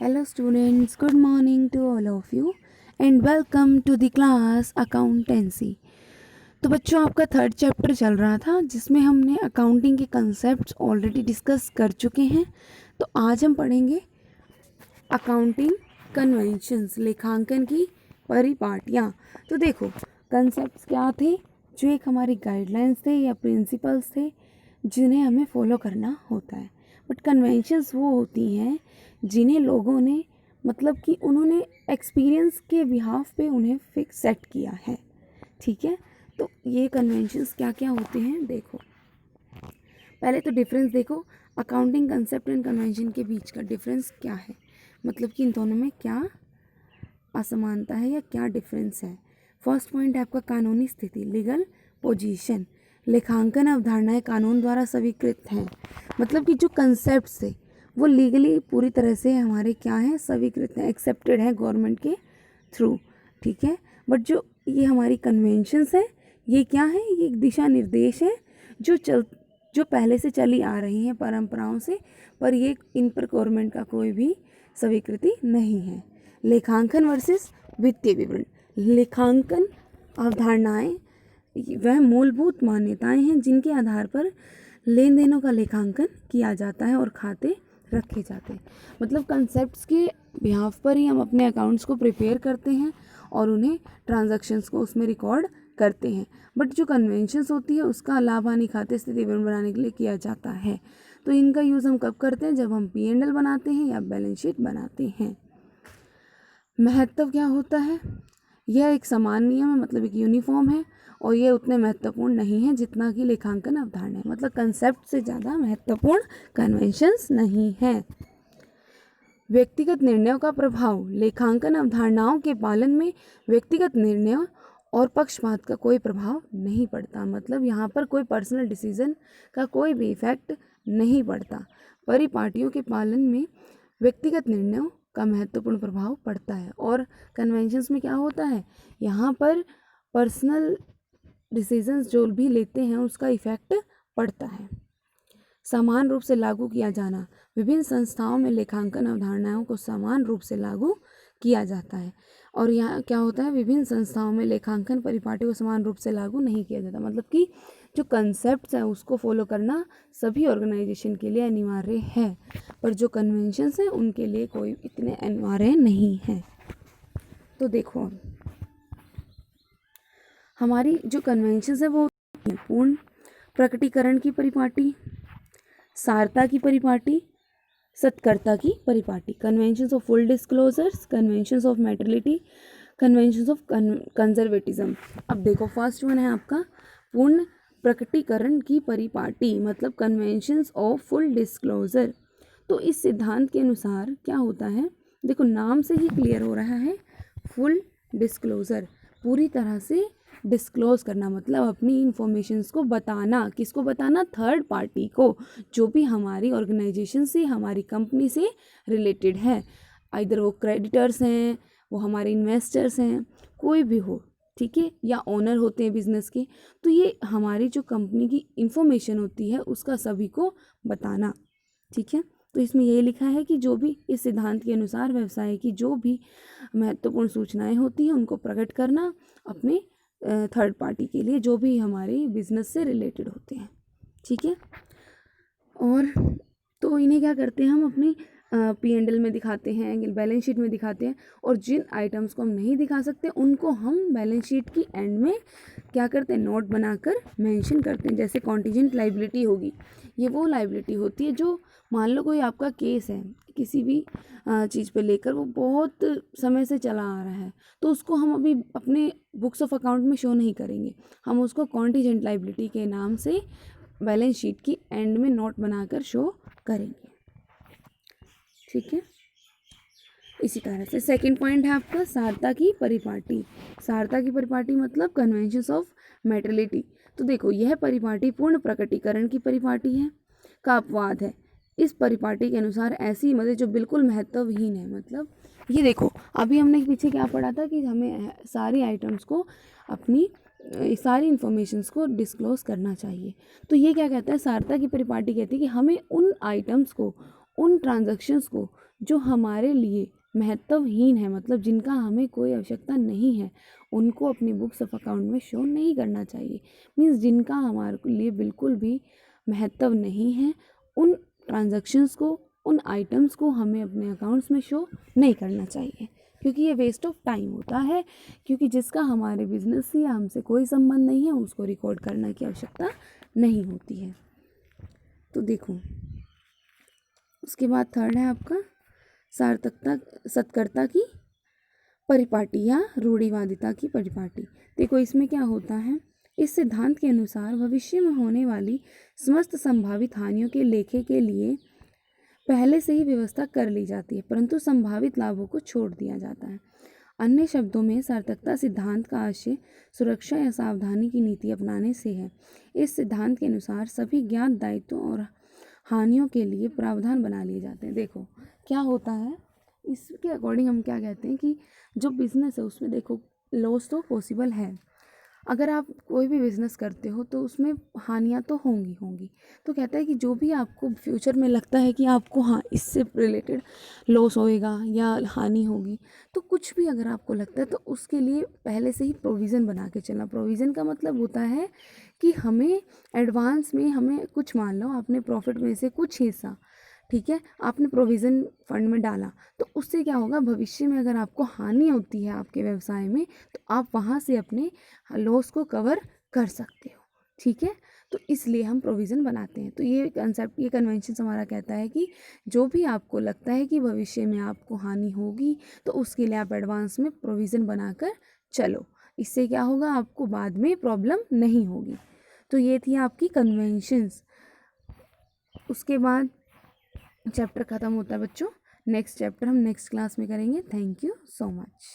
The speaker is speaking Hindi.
Hello students, good morning to all of you and welcome to the class accountancy। तो बच्चों आपका थर्ड चैप्टर चल रहा था जिसमें हमने अकाउंटिंग के कंसेप्ट्स ऑलरेडी डिस्कस कर चुके हैं। तो आज हम पढ़ेंगे अकाउंटिंग कन्वेंशंस, लेखांकन की परिपाटियाँ। तो देखो कंसेप्ट्स क्या थे, जो एक हमारी गाइडलाइंस थे या प्रिंसिपल्स थे जिन्हें हमें फॉलो करना होता है। बट कन्वेंशंस वो होती हैं जिन्हें लोगों ने मतलब कि उन्होंने एक्सपीरियंस के बिहाफ पे उन्हें फिक्स सेट किया है। ठीक है, तो ये कन्वेंशंस क्या क्या होते हैं देखो। पहले तो डिफरेंस देखो, अकाउंटिंग कंसेप्ट एंड कन्वेंशन के बीच का डिफरेंस क्या है, मतलब कि इन दोनों में क्या असमानता है या क्या डिफरेंस है। फर्स्ट पॉइंट है आपका कानूनी स्थिति, लीगल पोजीशन। लेखांकन अवधारणाएं कानून द्वारा स्वीकृत हैं, मतलब कि जो कंसेप्ट्स थे वो लीगली पूरी तरह से हमारे क्या हैं, स्वीकृत हैं, एक्सेप्टेड है गवर्नमेंट के थ्रू। ठीक है, बट जो ये हमारी कन्वेंशंस हैं ये क्या है, ये एक दिशा निर्देश है जो पहले से चली आ रही हैं परंपराओं से, पर ये इन पर गवर्नमेंट का कोई भी स्वीकृति नहीं है। लेखांकन वर्सेस वित्तीय विवरण। लेखांकन अवधारणाएं वह मूलभूत मान्यताएं हैं जिनके आधार पर लेन देनों का लेखांकन किया जाता है और खाते रखे जाते हैं। मतलब कंसेप्ट्स के बिहाफ पर ही हम अपने अकाउंट्स को प्रिपेयर करते हैं और उन्हें ट्रांजैक्शंस को उसमें रिकॉर्ड करते हैं। बट जो कन्वेंशंस होती है उसका लाभ हानि खाते स्थिति विवरण बनाने के लिए किया जाता है। तो इनका यूज़ हम कब करते हैं, जब हम P&L बनाते हैं या बैलेंस शीट बनाते हैं। महत्व क्या होता है, यह एक समान नियम है, मतलब एक यूनिफॉर्म है और ये उतने महत्वपूर्ण नहीं है जितना कि लेखांकन अवधारणा है। मतलब कंसेप्ट से ज़्यादा महत्वपूर्ण कन्वेंशंस नहीं है। व्यक्तिगत निर्णयों का प्रभाव। लेखांकन अवधारणाओं के पालन में व्यक्तिगत निर्णयों और पक्षपात का कोई प्रभाव नहीं पड़ता, मतलब यहाँ पर कोई पर्सनल डिसीजन का कोई भी इफेक्ट नहीं पड़ता। परिपाटियों के पालन में व्यक्तिगत निर्णयों का महत्वपूर्ण प्रभाव पड़ता है। और कन्वेंशंस में क्या होता है, यहाँ पर पर्सनल डिसीजंस जो भी लेते हैं उसका इफेक्ट पड़ता है। समान रूप से लागू किया जाना। विभिन्न संस्थाओं में लेखांकन अवधारणाओं को समान रूप से लागू किया जाता है। और यहाँ क्या होता है, विभिन्न संस्थाओं में लेखांकन परिपाटियों को समान रूप से लागू नहीं किया जाता, मतलब कि जो कंसेप्ट्स हैं उसको फॉलो करना सभी ऑर्गेनाइजेशन के लिए अनिवार्य है, पर जो कन्वेंशंस हैं उनके लिए कोई इतने अनिवार्य नहीं है। तो देखो हमारी जो कन्वेंशंस है वो पूर्ण प्रकटीकरण की परिपाटी, सारता की परिपाटी, सत्कर्ता की परिपाटी। Conventions of full disclosures, conventions of materiality, conventions of conservatism. अब देखो फर्स्ट वन है आपका पूर्ण प्रकटीकरण की परिपाटी, मतलब कन्वेंशंस ऑफ फुल डिस्क्लोजर। तो इस सिद्धांत के अनुसार क्या होता है, देखो नाम से ही क्लियर हो रहा है, फुल डिस्क्लोजर, पूरी तरह से डिस्क्लोज करना, मतलब अपनी इंफॉर्मेशंस को बताना। किसको बताना, थर्ड पार्टी को, जो भी हमारी ऑर्गेनाइजेशन से, हमारी कंपनी से रिलेटेड है। आइदर वो क्रेडिटर्स हैं, वो हमारे इन्वेस्टर्स हैं, कोई भी हो, ठीक है, या ओनर होते हैं बिजनेस के। तो ये हमारी जो कंपनी की इंफॉर्मेशन होती है उसका सभी को बताना। ठीक है, तो इसमें यही लिखा है कि जो भी इस सिद्धांत के अनुसार व्यवसाय की जो भी महत्वपूर्ण सूचनाएं होती हैं उनको प्रकट करना अपने थर्ड पार्टी के लिए, जो भी हमारे बिजनेस से रिलेटेड होते हैं। ठीक है, और तो इन्हें क्या करते हैं हम अपनी P&L में दिखाते हैं, बैलेंस शीट में दिखाते हैं, और जिन आइटम्स को हम नहीं दिखा सकते उनको हम बैलेंस शीट की एंड में क्या करते हैं, नोट बनाकर मेंशन करते हैं। जैसे कॉन्टीजेंट लाइबिलिटी होगी, ये वो लाइबिलिटी होती है जो मान लो कोई आपका केस है किसी भी चीज़ पे लेकर, वो बहुत समय से चला आ रहा है, तो उसको हम अभी अपने बुक्स ऑफ अकाउंट में शो नहीं करेंगे, हम उसको कॉन्टीजेंट लाइबिलिटी के नाम से बैलेंस शीट की एंड में नोट बनाकर शो करेंगे। ठीक है, इसी तरह से सेकंड पॉइंट है आपका सारता की परिपाटी। सारता की परिपाटी मतलब कन्वेंशंस ऑफ मैटरलिटी। तो देखो यह परिपाटी पूर्ण प्रकटीकरण की परिपाटी है का अपवाद है। इस परिपाटी के अनुसार ऐसी मदें जो बिल्कुल महत्वहीन है, मतलब ये देखो अभी हमने पीछे क्या पढ़ा था कि हमें सारी आइटम्स को अपनी सारी इंफॉर्मेशंस को डिस्क्लोज करना चाहिए। तो ये क्या कहता है, सारता की परिपाटी कहती है कि हमें उन आइटम्स को, उन ट्रांजैक्शंस को जो हमारे लिए महत्वहीन है, मतलब जिनका हमें कोई आवश्यकता नहीं है, उनको अपनी बुक्स ऑफ अकाउंट में शो नहीं करना चाहिए। मीन्स जिनका हमारे लिए बिल्कुल भी महत्व नहीं है, उन ट्रांजैक्शंस को, उन आइटम्स को हमें अपने अकाउंट्स में शो नहीं करना चाहिए, क्योंकि ये वेस्ट ऑफ टाइम होता है। क्योंकि जिसका हमारे बिजनेस से या हमसे कोई संबंध नहीं है, उसको रिकॉर्ड करने की आवश्यकता नहीं होती है। तो देखो, उसके बाद थर्ड है आपका सार्थकता, सत्कर्ता की परिपाटी या रूढ़िवादिता की परिपाटी। देखो इसमें क्या होता है, इस सिद्धांत के अनुसार भविष्य में होने वाली समस्त संभावित हानियों के लेखे के लिए पहले से ही व्यवस्था कर ली जाती है, परंतु संभावित लाभों को छोड़ दिया जाता है। अन्य शब्दों में सार्थकता सिद्धांत का आशय सुरक्षा या सावधानी की नीति अपनाने से है। इस सिद्धांत के अनुसार सभी ज्ञात दायित्वों और हानियों के लिए प्रावधान बना लिए जाते हैं। देखो क्या होता है, इसके अकॉर्डिंग हम क्या कहते हैं कि जो बिज़नेस है उसमें देखो लॉस तो पॉसिबल है। अगर आप कोई भी बिज़नेस करते हो तो उसमें हानियाँ तो होंगी होंगी। तो कहता है कि जो भी आपको फ्यूचर में लगता है कि आपको हाँ इससे रिलेटेड लॉस होएगा या हानि होगी, तो कुछ भी अगर आपको लगता है तो उसके लिए पहले से ही प्रोविज़न बना के चलना। प्रोविज़न का मतलब होता है कि हमें एडवांस में, हमें कुछ, मान लो आपने प्रॉफिट में से कुछ हिस्सा, ठीक है, आपने प्रोविज़न फंड में डाला, तो उससे क्या होगा, भविष्य में अगर आपको हानि होती है आपके व्यवसाय में, तो आप वहाँ से अपने लॉस को कवर कर सकते हो। ठीक है, तो इसलिए हम प्रोविज़न बनाते हैं। तो ये कंसेप्ट, ये कन्वेंशन हमारा कहता है कि जो भी आपको लगता है कि भविष्य में आपको हानि होगी, तो उसके लिए आप एडवांस में प्रोविज़न बनाकर चलो। इससे क्या होगा, आपको बाद में प्रॉब्लम नहीं होगी। तो ये थी आपकी कन्वेंशंस। उसके बाद चैप्टर ख़त्म होता है बच्चों। नेक्स्ट चैप्टर हम नेक्स्ट क्लास में करेंगे। Thank you so much.